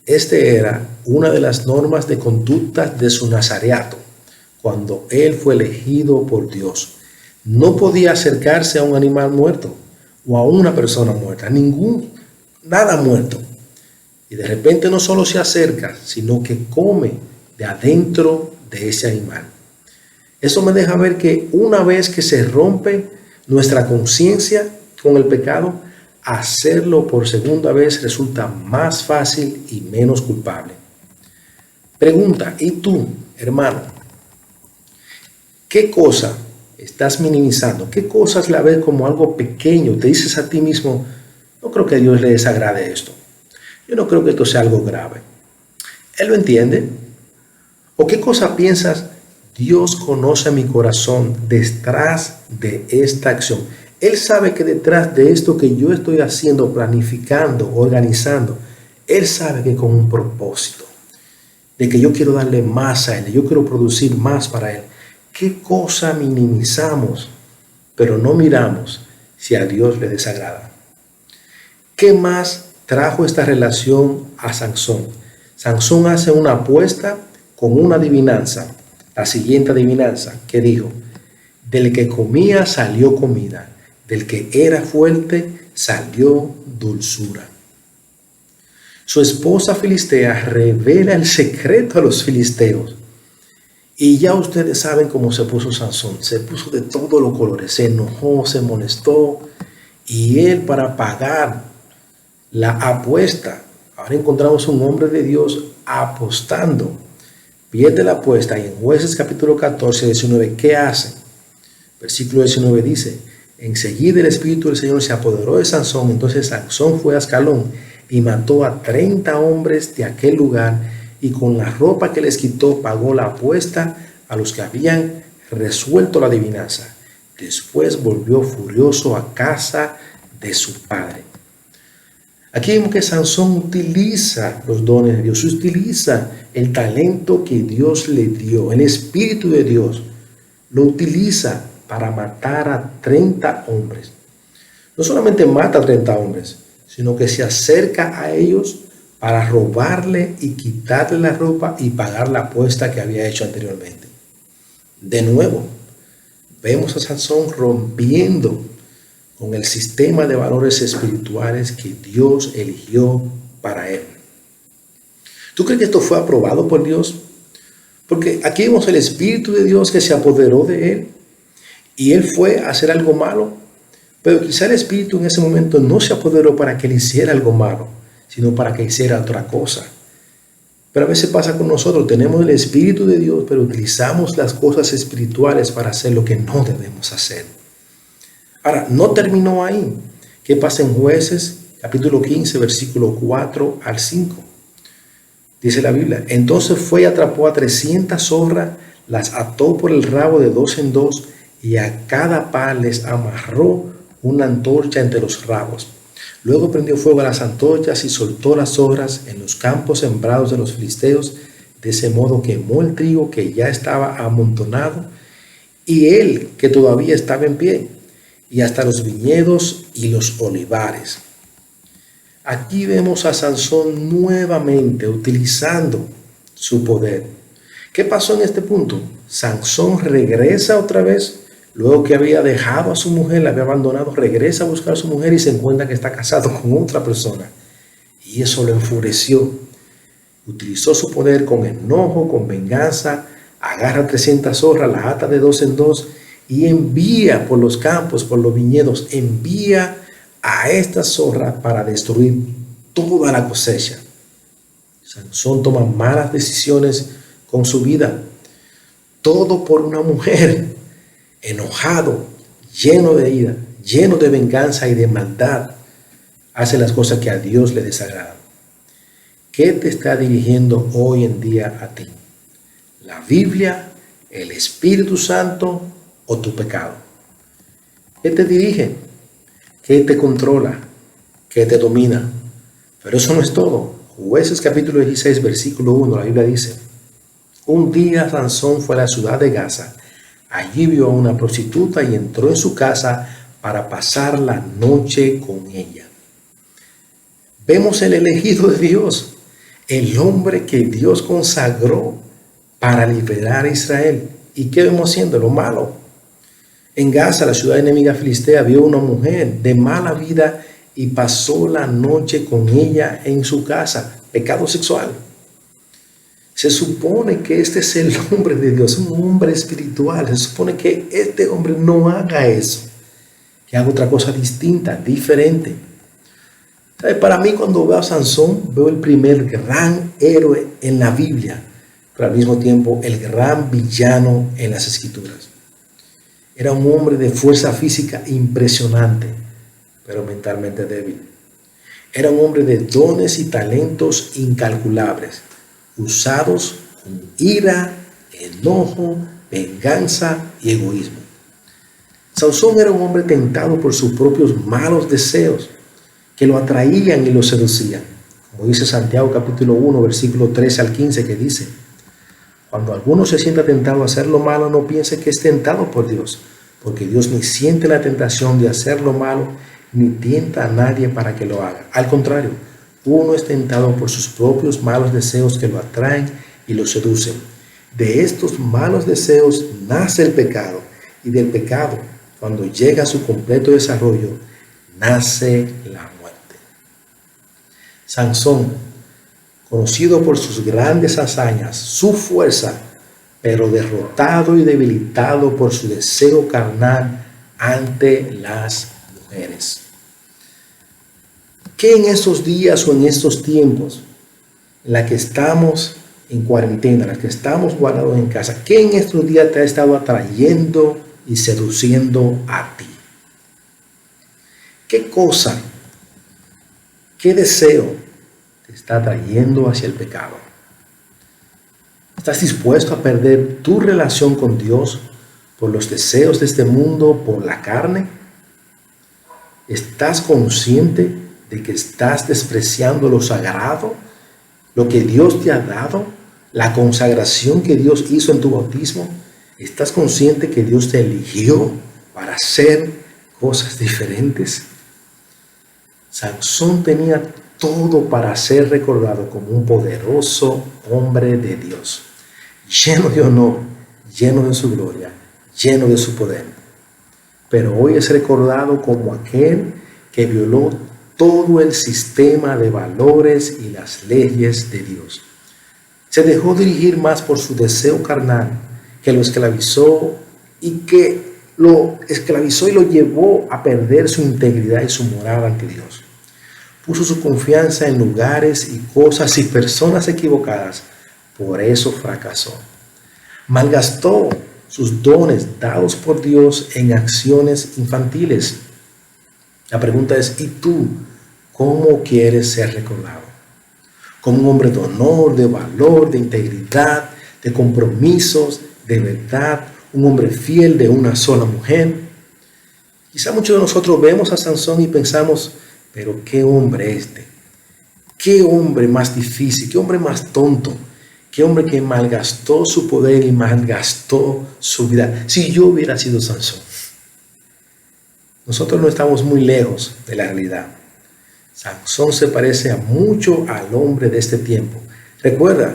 Speaker 5: este era una de las normas de conducta de su nazareato, cuando él fue elegido por Dios. No podía acercarse a un animal muerto o a una persona muerta, nada muerto. Y de repente no solo se acerca, sino que come de adentro de ese animal. Eso me deja ver que una vez que se rompe nuestra conciencia con el pecado, hacerlo por segunda vez resulta más fácil y menos culpable. Pregunta, ¿y tú, hermano? ¿Qué cosa estás minimizando? ¿Qué cosas la ves como algo pequeño? Te dices a ti mismo, no creo que a Dios le desagrade esto. Yo no creo que esto sea algo grave. ¿Él lo entiende? ¿O qué cosa piensas? Dios conoce mi corazón detrás de esta acción. Él sabe que detrás de esto que yo estoy haciendo, planificando, organizando, Él sabe que con un propósito, de que yo quiero darle más a Él, yo quiero producir más para Él. ¿Qué cosa minimizamos, pero no miramos si a Dios le desagrada? ¿Qué más trajo esta relación a Sansón? Sansón hace una apuesta con una adivinanza, la siguiente adivinanza, que dijo: del que comía salió comida, del que era fuerte salió dulzura. Su esposa filistea revela el secreto a los filisteos. Y ya ustedes saben cómo se puso Sansón. Se puso de todos los colores, se enojó, se molestó. Y él, para pagar la apuesta, ahora encontramos un hombre de Dios apostando, pierde la apuesta. Y en Jueces capítulo 14, 19, ¿qué hace? Versículo 19 dice: enseguida el Espíritu del Señor se apoderó de Sansón. Entonces Sansón fue a Ascalón y mató a 30 hombres de aquel lugar, y con la ropa que les quitó pagó la apuesta a los que habían resuelto la adivinanza. Después volvió furioso a casa de su padre. Aquí vemos que Sansón utiliza los dones de Dios, utiliza el talento que Dios le dio, el Espíritu de Dios, lo utiliza para matar a 30 hombres. No solamente mata a 30 hombres, sino que se acerca a ellos para robarle y quitarle la ropa y pagar la apuesta que había hecho anteriormente. De nuevo, vemos a Sansón rompiendo con el sistema de valores espirituales que Dios eligió para él. ¿Tú crees que esto fue aprobado por Dios? Porque aquí vemos el Espíritu de Dios que se apoderó de él y él fue a hacer algo malo, pero quizá el Espíritu en ese momento no se apoderó para que él hiciera algo malo, sino para que hiciera otra cosa. Pero a veces pasa con nosotros, tenemos el Espíritu de Dios, pero utilizamos las cosas espirituales para hacer lo que no debemos hacer. Ahora, no terminó ahí. ¿Qué pasa en Jueces, capítulo 15, versículo 4 al 5? Dice la Biblia: entonces fue y atrapó a 300 zorras, las ató por el rabo de 2 en 2, y a cada par les amarró una antorcha entre los rabos. Luego prendió fuego a las antorchas y soltó las zorras en los campos sembrados de los filisteos. De ese modo quemó el trigo que ya estaba amontonado y él que todavía estaba en pie, y hasta los viñedos y los olivares. Aquí vemos a Sansón nuevamente utilizando su poder. ¿Qué pasó en este punto? Sansón regresa otra vez. Luego que había dejado a su mujer, la había abandonado, regresa a buscar a su mujer y se encuentra que está casado con otra persona. Y eso lo enfureció. Utilizó su poder con enojo, con venganza, agarra 300 zorras, las ata de 2 en 2 y envía por los campos, por los viñedos, envía a estas zorras para destruir toda la cosecha. Sansón toma malas decisiones con su vida. Todo por una mujer. Enojado, lleno de ira, lleno de venganza y de maldad, hace las cosas que a Dios le desagradan. ¿Qué te está dirigiendo hoy en día a ti? ¿La Biblia, el Espíritu Santo o tu pecado? ¿Qué te dirige? ¿Qué te controla? ¿Qué te domina? Pero eso no es todo. Jueces capítulo 16, versículo 1, la Biblia dice: un día Sansón fue a la ciudad de Gaza. Allí vio a una prostituta y entró en su casa para pasar la noche con ella. Vemos el elegido de Dios, el hombre que Dios consagró para liberar a Israel. ¿Y qué vemos haciendo? Lo malo. En Gaza, la ciudad enemiga filistea, vio una mujer de mala vida y pasó la noche con ella en su casa. Pecado sexual. Se supone que este es el hombre de Dios, un hombre espiritual. Se supone que este hombre no haga eso, que haga otra cosa distinta, diferente. ¿Sabe? Para mí, cuando veo a Sansón, veo el primer gran héroe en la Biblia, pero al mismo tiempo el gran villano en las Escrituras. Era un hombre de fuerza física impresionante, pero mentalmente débil. Era un hombre de dones y talentos incalculables, usados con ira, enojo, venganza y egoísmo. Sansón era un hombre tentado por sus propios malos deseos que lo atraían y lo seducían. Como dice Santiago capítulo 1, versículo 13 al 15, que dice: cuando alguno se sienta tentado a hacer lo malo, no piense que es tentado por Dios, porque Dios ni siente la tentación de hacer lo malo, ni tienta a nadie para que lo haga. Al contrario, uno es tentado por sus propios malos deseos que lo atraen y lo seducen. De estos malos deseos nace el pecado, y del pecado, cuando llega a su completo desarrollo, nace la muerte. Sansón, conocido por sus grandes hazañas, su fuerza, pero derrotado y debilitado por su deseo carnal ante las mujeres. ¿Qué en estos días o en estos tiempos en la que estamos en cuarentena, en la que estamos guardados en casa, qué en estos días te ha estado atrayendo y seduciendo a ti? ¿Qué cosa, qué deseo te está atrayendo hacia el pecado? ¿Estás dispuesto a perder tu relación con Dios por los deseos de este mundo, por la carne? ¿Estás consciente de que estás despreciando lo sagrado, lo que Dios te ha dado, la consagración que Dios hizo en tu bautismo? ¿Estás consciente que Dios te eligió para hacer cosas diferentes? Sansón tenía todo para ser recordado como un poderoso hombre de Dios, lleno de honor, lleno de su gloria, lleno de su poder. Pero hoy es recordado como aquel que violó todo el sistema de valores y las leyes de Dios. Se dejó dirigir más por su deseo carnal, que lo esclavizó y lo llevó a perder su integridad y su moral ante Dios. Puso su confianza en lugares y cosas y personas equivocadas. Por eso fracasó. Malgastó sus dones dados por Dios en acciones infantiles. La pregunta es: ¿y tú cómo quieres ser recordado? Como un hombre de honor, de valor, de integridad, de compromisos, de verdad, un hombre fiel de una sola mujer. Quizá muchos de nosotros vemos a Sansón y pensamos: pero qué hombre este, qué hombre más difícil, qué hombre más tonto, qué hombre que malgastó su poder y malgastó su vida. Si yo hubiera sido Sansón. Nosotros no estamos muy lejos de la realidad. Sansón se parece mucho al hombre de este tiempo. Recuerda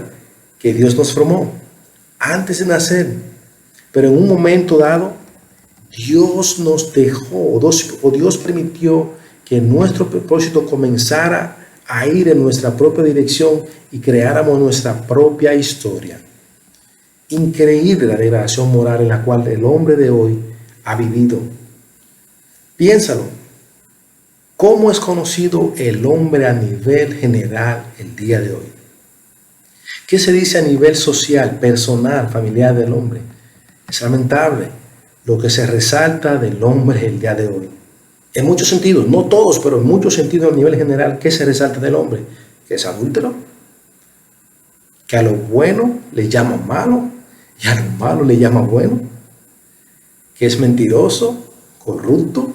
Speaker 5: que Dios nos formó antes de nacer, pero en un momento dado Dios nos dejó, o Dios permitió que nuestro propósito comenzara a ir en nuestra propia dirección y creáramos nuestra propia historia. Increíble la degradación moral en la cual el hombre de hoy ha vivido. Piénsalo. ¿Cómo es conocido el hombre a nivel general el día de hoy? ¿Qué se dice a nivel social, personal, familiar del hombre? Es lamentable lo que se resalta del hombre el día de hoy. En muchos sentidos, no todos, pero en muchos sentidos a nivel general, ¿qué se resalta del hombre? ¿Que es adúltero? que a lo bueno le llama malo y a lo malo le llama bueno, que es mentiroso, corrupto,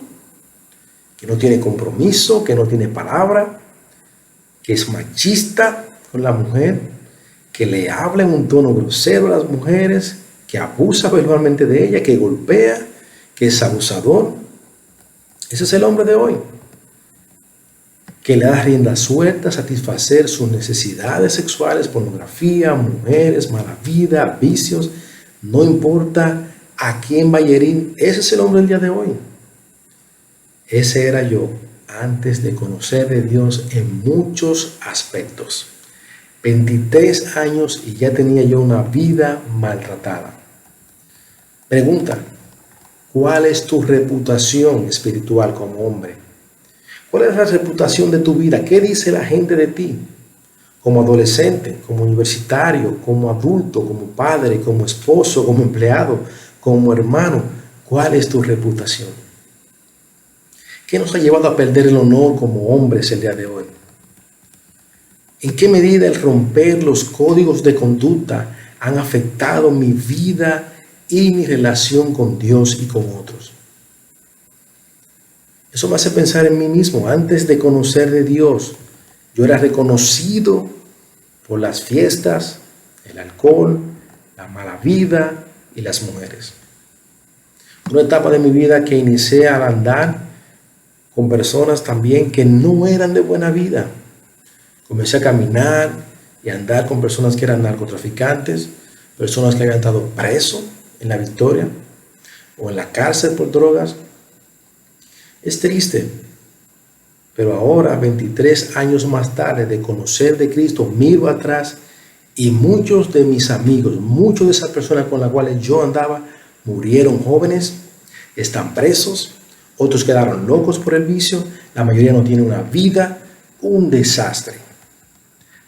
Speaker 5: que no tiene compromiso, que no tiene palabra, que es machista con la mujer, que le habla en un tono grosero a las mujeres, que abusa verbalmente de ella, que golpea, que es abusador. Ese es el hombre de hoy, que le da rienda suelta a satisfacer sus necesidades sexuales, pornografía, mujeres, mala vida, vicios, no importa a quién vaya a herir. Ese es el hombre del día de hoy. Ese era yo antes de conocer de Dios en muchos aspectos. 23 años y ya tenía yo una vida maltratada. Pregunta, ¿cuál es tu reputación espiritual como hombre? ¿Cuál es la reputación de tu vida? ¿Qué dice la gente de ti? Como adolescente, como universitario, como adulto, como padre, como esposo, como empleado, como hermano. ¿Cuál es tu reputación? ¿Qué nos ha llevado a perder el honor como hombres el día de hoy? ¿En qué medida el romper los códigos de conducta han afectado mi vida y mi relación con Dios y con otros? Eso me hace pensar en mí mismo. Antes de conocer de Dios, yo era reconocido por las fiestas, el alcohol, la mala vida y las mujeres. Una etapa de mi vida que inicié al andar con personas también que no eran de buena vida. Comencé a caminar y a andar con personas que eran narcotraficantes, personas que habían estado presos en la Victoria o en la cárcel por drogas. Es triste, pero ahora, 23 años más tarde de conocer de Cristo, miro atrás y muchos de mis amigos, muchas de esas personas con las cuales yo andaba, murieron jóvenes, están presos, otros quedaron locos por el vicio, la mayoría no tiene una vida, un desastre.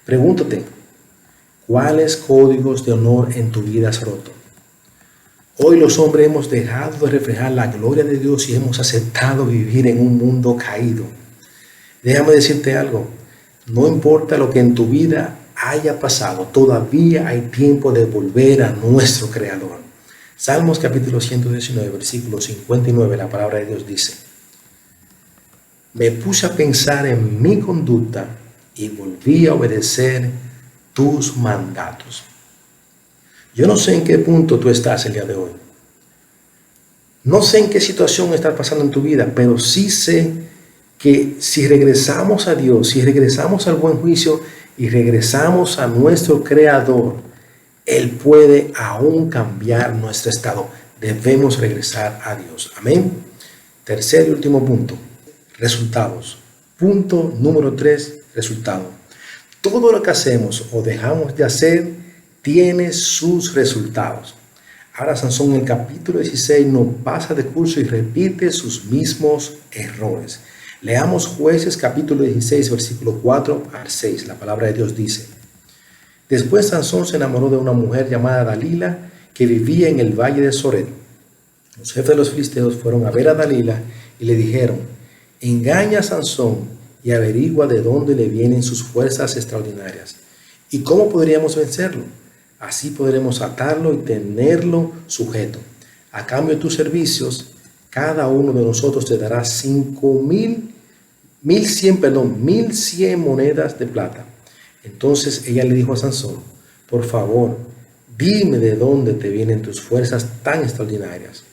Speaker 5: Pregúntate, ¿cuáles códigos de honor en tu vida has roto? Hoy los hombres hemos dejado de reflejar la gloria de Dios y hemos aceptado vivir en un mundo caído. Déjame decirte algo, no importa lo que en tu vida haya pasado, todavía hay tiempo de volver a nuestro Creador. Salmos capítulo 119, versículo 59, la palabra de Dios dice: me puse a pensar en mi conducta y volví a obedecer tus mandatos. Yo no sé en qué punto tú estás el día de hoy. No sé en qué situación estás pasando en tu vida, pero sí sé que si regresamos a Dios, si regresamos al buen juicio y regresamos a nuestro Creador, Él puede aún cambiar nuestro estado. Debemos regresar a Dios. Amén. Tercer y último punto, resultados. Punto número 3, resultado. Todo lo que hacemos o dejamos de hacer tiene sus resultados. Ahora Sansón en el capítulo 16 no pasa de curso y repite sus mismos errores. Leamos Jueces capítulo 16 versículo 4 al 6. La palabra de Dios dice: después Sansón se enamoró de una mujer llamada Dalila que vivía en el valle de Sorel. Los jefes de los filisteos fueron a ver a Dalila y le dijeron: engaña a Sansón y averigua de dónde le vienen sus fuerzas extraordinarias y cómo podríamos vencerlo. Así podremos atarlo y tenerlo sujeto. A cambio de tus servicios, cada uno de nosotros te dará 1,100 monedas de plata. Entonces ella le dijo a Sansón: por favor, dime de dónde te vienen tus fuerzas tan extraordinarias.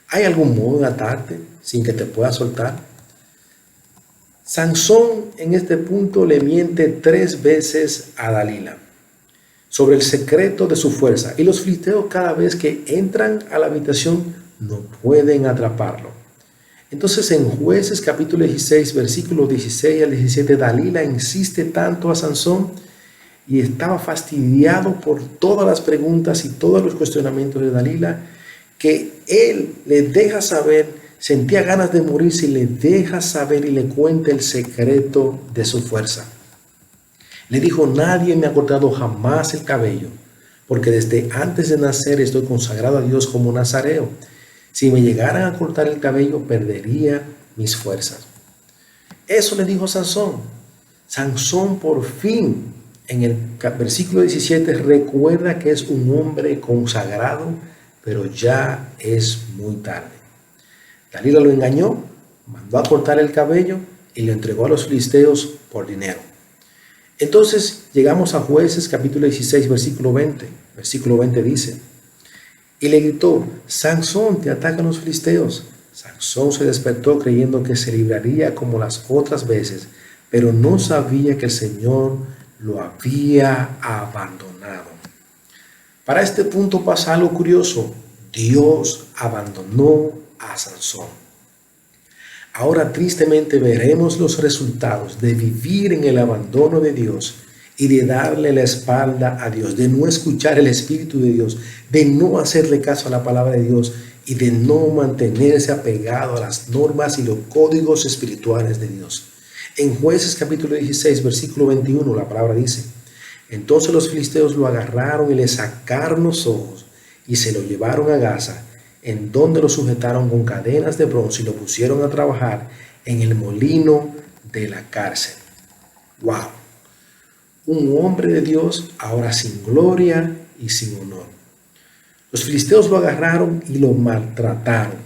Speaker 5: ¿Hay algún modo de atarte sin que te pueda soltar? Sansón en este punto le miente 3 veces a Dalila sobre el secreto de su fuerza, y los filisteos cada vez que entran a la habitación no pueden atraparlo. Entonces en Jueces capítulo 16 versículos 16 al 17, Dalila insiste tanto a Sansón y estaba fastidiado por todas las preguntas y todos los cuestionamientos de Dalila, que él le deja saber, sentía ganas de morirse y le deja saber y le cuenta el secreto de su fuerza. Le dijo: nadie me ha cortado jamás el cabello, porque desde antes de nacer estoy consagrado a Dios como nazareo. Si me llegaran a cortar el cabello, perdería mis fuerzas. Eso le dijo Sansón. Sansón por fin En el versículo 17 recuerda que es un hombre consagrado, pero ya es muy tarde. Dalila lo engañó, mandó a cortar el cabello y lo entregó a los filisteos por dinero. Entonces llegamos a Jueces capítulo 16, versículo 20. Versículo 20 dice: y le gritó: Sansón, te atacan los filisteos. Sansón se despertó creyendo que se libraría como las otras veces, pero no sabía que el Señor lo había abandonado. Para este punto pasa algo curioso. Dios abandonó a Sansón. Ahora tristemente veremos los resultados de vivir en el abandono de Dios y de darle la espalda a Dios, de no escuchar el Espíritu de Dios, de no hacerle caso a la palabra de Dios y de no mantenerse apegado a las normas y los códigos espirituales de Dios. En Jueces capítulo 16, versículo 21, la palabra dice: entonces los filisteos lo agarraron y le sacaron los ojos y se lo llevaron a Gaza, en donde lo sujetaron con cadenas de bronce y lo pusieron a trabajar en el molino de la cárcel. ¡Wow! Un hombre de Dios ahora sin gloria y sin honor. Los filisteos lo agarraron y lo maltrataron.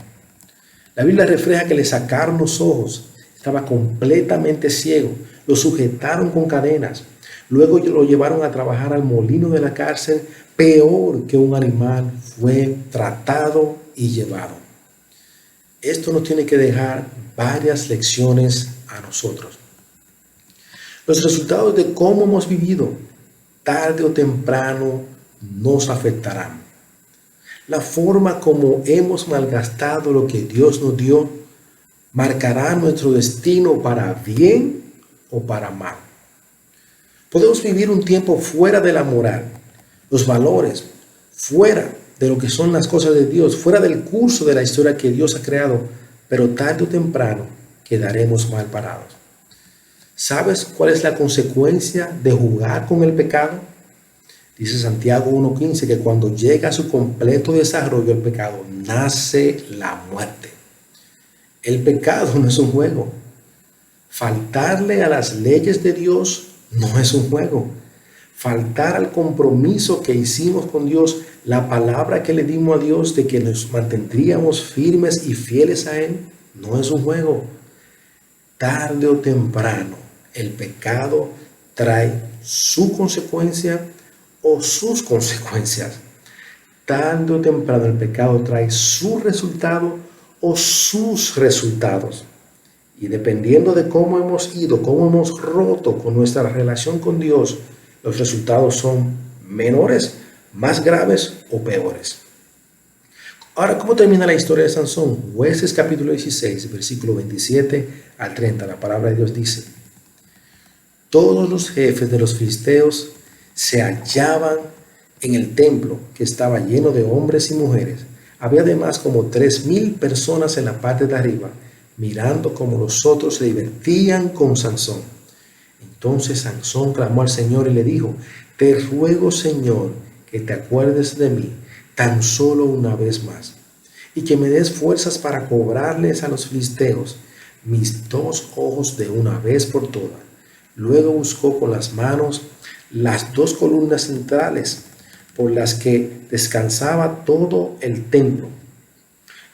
Speaker 5: La Biblia refleja que le sacaron los ojos, estaba completamente ciego, lo sujetaron con cadenas, luego lo llevaron a trabajar al molino de la cárcel, peor que un animal fue tratado y llevado. Esto nos tiene que dejar varias lecciones a nosotros. Los resultados de cómo hemos vivido, tarde o temprano, nos afectarán. La forma como hemos malgastado lo que Dios nos dio marcará nuestro destino para bien o para mal. Podemos vivir un tiempo fuera de la moral, los valores, fuera de lo que son las cosas de Dios, fuera del curso de la historia que Dios ha creado, pero tarde o temprano quedaremos mal parados. ¿Sabes cuál es la consecuencia de jugar con el pecado? Dice Santiago 1:15 que cuando llega a su completo desarrollo el pecado, nace la muerte. El pecado no es un juego. Faltarle a las leyes de Dios no es un juego. Faltar al compromiso que hicimos con Dios, la palabra que le dimos a Dios de que nos mantendríamos firmes y fieles a Él, no es un juego. Tarde o temprano, el pecado trae su consecuencia o sus consecuencias. Tarde o temprano, el pecado trae su resultado o sus resultados. Y dependiendo de cómo hemos ido, cómo hemos roto con nuestra relación con Dios, los resultados son menores, más graves o peores. Ahora, ¿cómo termina la historia de Sansón? Jueces capítulo 16, versículo 27 al 30. La palabra de Dios dice: todos los jefes de los filisteos se hallaban en el templo, que estaba lleno de hombres y mujeres. Había además como 3,000 personas en la parte de arriba, mirando cómo los otros se divertían con Sansón. Entonces Sansón clamó al Señor y le dijo: te ruego, Señor, que te acuerdes de mí tan solo una vez más, y que me des fuerzas para cobrarles a los filisteos mis 2 ojos de una vez por todas. Luego buscó con las manos las 2 columnas centrales por las que descansaba todo el templo,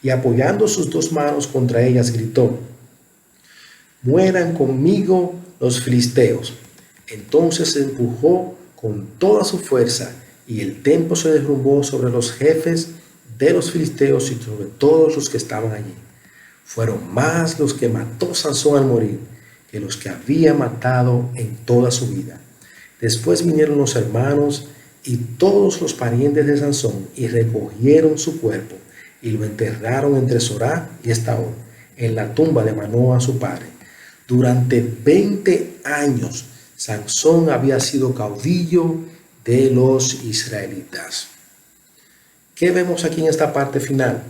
Speaker 5: y apoyando sus 2 manos contra ellas gritó: mueran conmigo los filisteos. Entonces se empujó con toda su fuerza y el templo se derrumbó sobre los jefes de los filisteos y sobre todos los que estaban allí. Fueron más los que mató Sansón al morir que los que había matado en toda su vida. Después vinieron los hermanos y todos los parientes de Sansón y recogieron su cuerpo y lo enterraron entre Sorá y Estaol, en la tumba de Manoa su padre. Durante 20 años Sansón había sido caudillo de los israelitas. ¿Qué vemos aquí en esta parte final?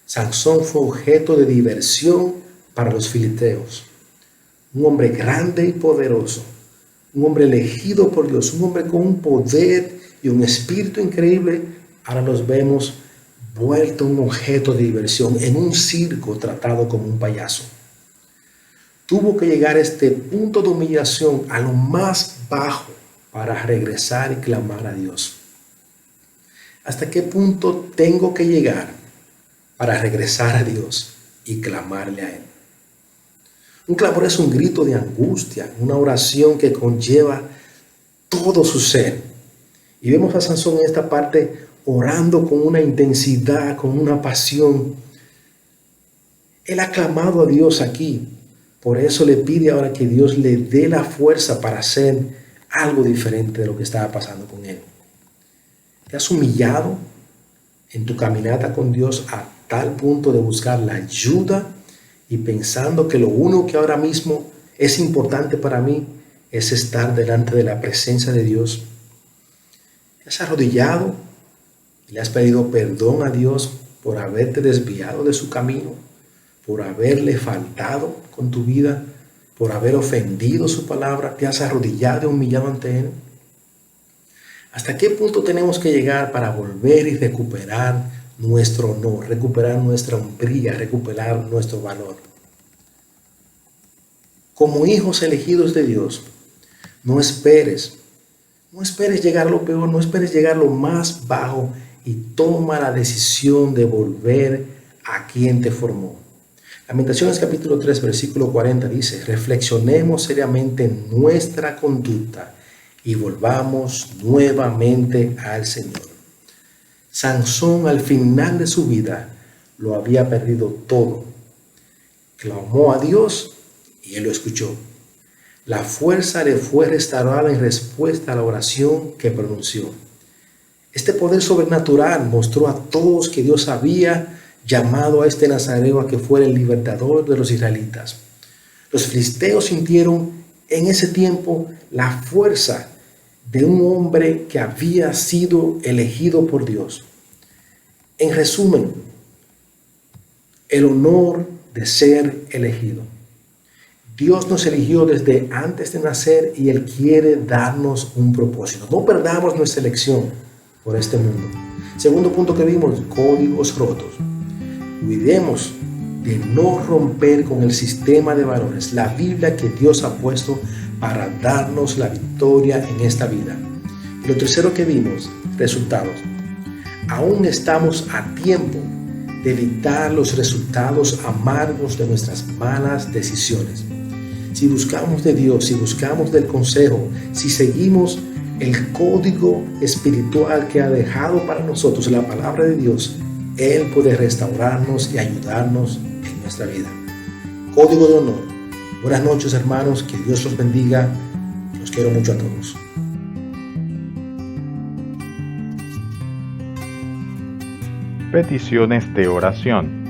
Speaker 5: Sansón fue objeto de diversión para los filisteos. Un hombre grande y poderoso, un hombre elegido por Dios, un hombre con un poder y un espíritu increíble. Ahora los vemos vuelto un objeto de diversión, en un circo tratado como un payaso. Tuvo que llegar a este punto de humillación, a lo más bajo, para regresar y clamar a Dios? ¿Hasta qué punto tengo que llegar para regresar a Dios y clamarle a Él? Un clamor es un grito de angustia, una oración que conlleva todo su ser. Y vemos a Sansón en esta parte orando con una intensidad, con una pasión. Él ha clamado a Dios aquí. Por eso le pide ahora que Dios le dé la fuerza para hacer algo diferente de lo que estaba pasando con él. ¿Te has humillado en tu caminata con Dios a tal punto de buscar la ayuda y pensando que lo único que ahora mismo es importante para mí es estar delante de la presencia de Dios? ¿Te has arrodillado y le has pedido perdón a Dios por haberte desviado de su camino, por haberle faltado con tu vida, por haber ofendido su palabra? ¿Te has arrodillado y humillado ante Él? ¿Hasta qué punto tenemos que llegar para volver y recuperar nuestro honor, recuperar nuestra hombría, recuperar nuestro valor? Como hijos elegidos de Dios, no esperes llegar a lo peor, no esperes llegar a lo más bajo y toma la decisión de volver a quien te formó. Lamentaciones capítulo 3, versículo 40 dice: reflexionemos seriamente en nuestra conducta y volvamos nuevamente al Señor. Sansón al final de su vida lo había perdido todo. Clamó a Dios y Él lo escuchó. La fuerza le fue restaurada en respuesta a la oración que pronunció. Este poder sobrenatural mostró a todos que Dios había llamado a este nazareo a que fuera el libertador de los israelitas. Los filisteos sintieron en ese tiempo la fuerza de un hombre que había sido elegido por Dios. En resumen, el honor de ser elegido. Dios nos eligió desde antes de nacer y Él quiere darnos un propósito. No perdamos nuestra elección por este mundo. Segundo punto que vimos: códigos rotos. Cuidemos de no romper con el sistema de valores, la Biblia que Dios ha puesto para darnos la victoria en esta vida. Y lo tercero que vimos: resultados. Aún estamos a tiempo de evitar los resultados amargos de nuestras malas decisiones. Si buscamos de Dios, si buscamos del consejo, si seguimos el código espiritual que ha dejado para nosotros la palabra de Dios, Él puede restaurarnos y ayudarnos en nuestra vida. Código de honor. Buenas noches, hermanos, que Dios los bendiga. Los quiero mucho a todos.
Speaker 4: Peticiones de oración.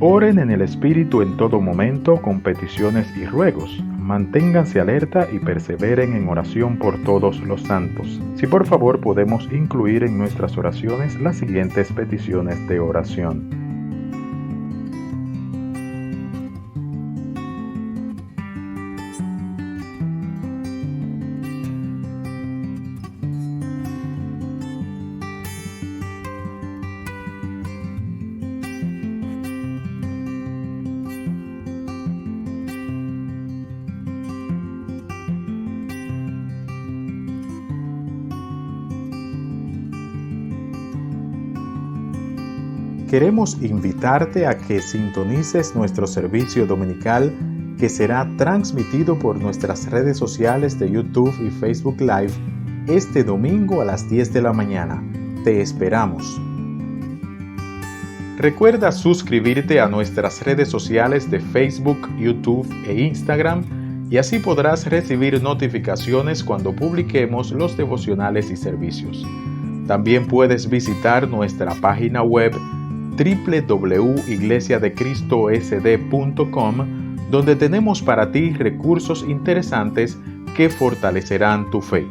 Speaker 4: Oren en el Espíritu en todo momento con peticiones y ruegos. Manténganse alerta y perseveren en oración por todos los santos. Si por favor podemos incluir en nuestras oraciones las siguientes peticiones de oración. Queremos invitarte a que sintonices nuestro servicio dominical que será transmitido por nuestras redes sociales de YouTube y Facebook Live este domingo a las 10 de la mañana. Te esperamos. Recuerda suscribirte a nuestras redes sociales de Facebook, YouTube e Instagram y así podrás recibir notificaciones cuando publiquemos los devocionales y servicios. También puedes visitar nuestra página web www.iglesiadecristosd.com, donde tenemos para ti recursos interesantes que fortalecerán tu fe.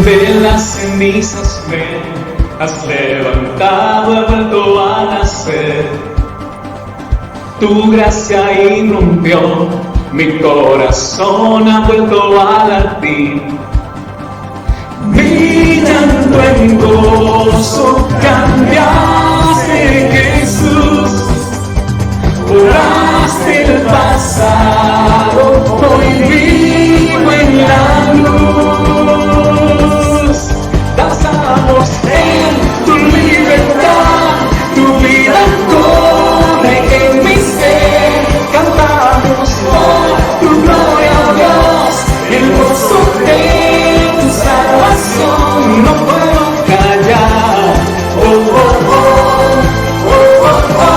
Speaker 1: De las cenizas me has levantado, he vuelto a nacer. Tu gracia irrumpió, mi corazón ha vuelto a latir. Mi llanto en gozo cambiaste, Jesús. Borraste el pasado, hoy vivo en la luz. Danzamos en tu libertad, tu vida corre en mi ser. Cantamos por tu gloria, oh Dios, el gozo de tu salvación. No puedo callar, oh, oh, oh, oh, oh, oh,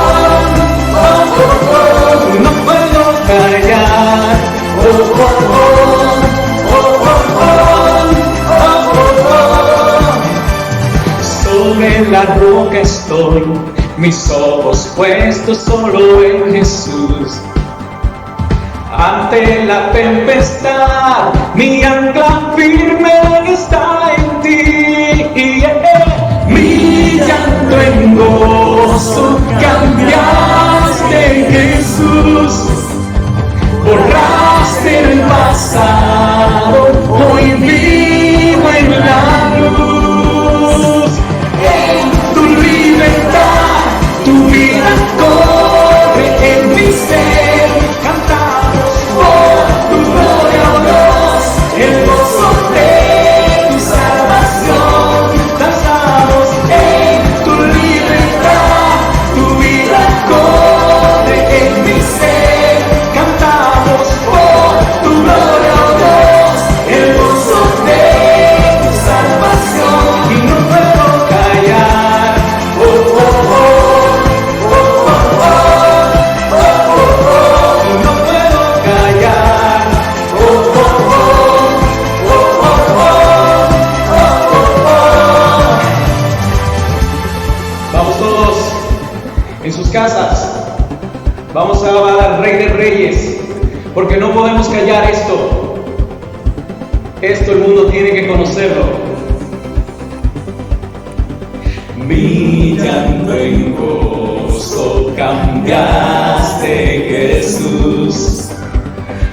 Speaker 1: oh, oh, oh. No puedo callar, oh, oh, oh, oh, oh, oh, oh, oh. Sobre la roca estoy, mis ojos puestos solo en Jesús. Ante la tempestad, mi ancla firme está en ti. Mi llanto en gozo cambiaste, Jesús. Borraste el pasado, hoy vivo en la luz. En tu libertad, tu vida corre en mi ser. Cantamos por tu gloria, oh Dios, el gozo de tu salvación. Danzamos en tu libertad, tu vida corre en mi ser. Cantamos por tu gloria, oh Dios, el gozo de tu salvación. Y no puedo callar, oh, oh, oh, oh, oh, oh, oh, oh, oh. Y no puedo callar, oh, oh, oh, oh, oh, oh, oh, oh. Vamos todos en sus casas. Vamos a alabar al Rey de Reyes, porque no podemos callar esto. Esto el mundo tiene que conocerlo. Mi llanto en gozo cambiaste, Jesús.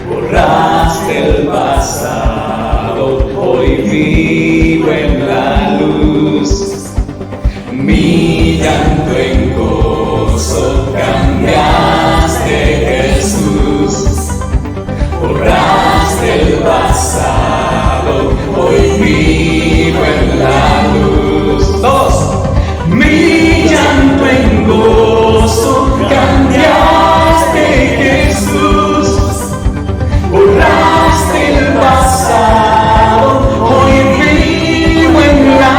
Speaker 1: Borraste el pasado, hoy vivo en la luz. Mi llanto en gozo cambiaste, Jesús. Borraste el pasado, hoy vivo en la luz. Todos. Mi llanto en gozo cambiaste, Jesús. Borraste el pasado, hoy vivo en la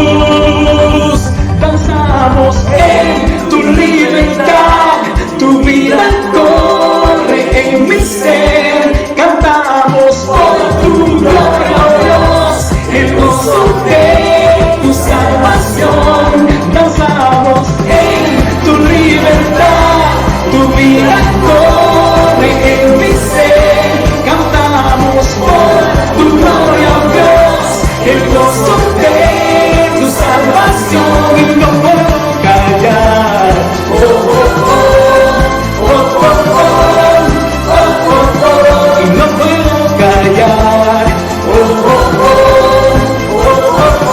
Speaker 1: luz. Danzamos en tu libertad, tu vida corre en mi ser. Cantamos por tu gloria, oh Dios, el gozo de tu salvación. Danzamos en tu libertad, tu vida corre en mi ser. Cantamos por tu gloria, oh Dios, el gozo de tu salvación. Y no puedo callar, oh, oh, oh, oh, oh, oh, oh, oh, oh. Y no puedo callar, oh, oh, oh, oh, oh, oh,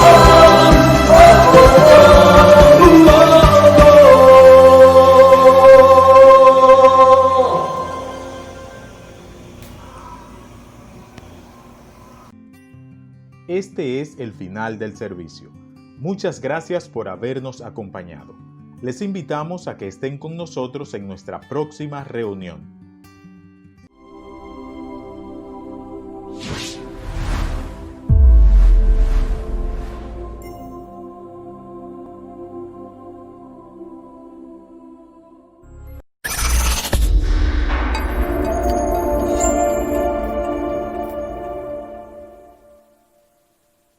Speaker 4: Este es el final del servicio. Muchas gracias por habernos acompañado. Les invitamos a que estén con nosotros en nuestra próxima reunión.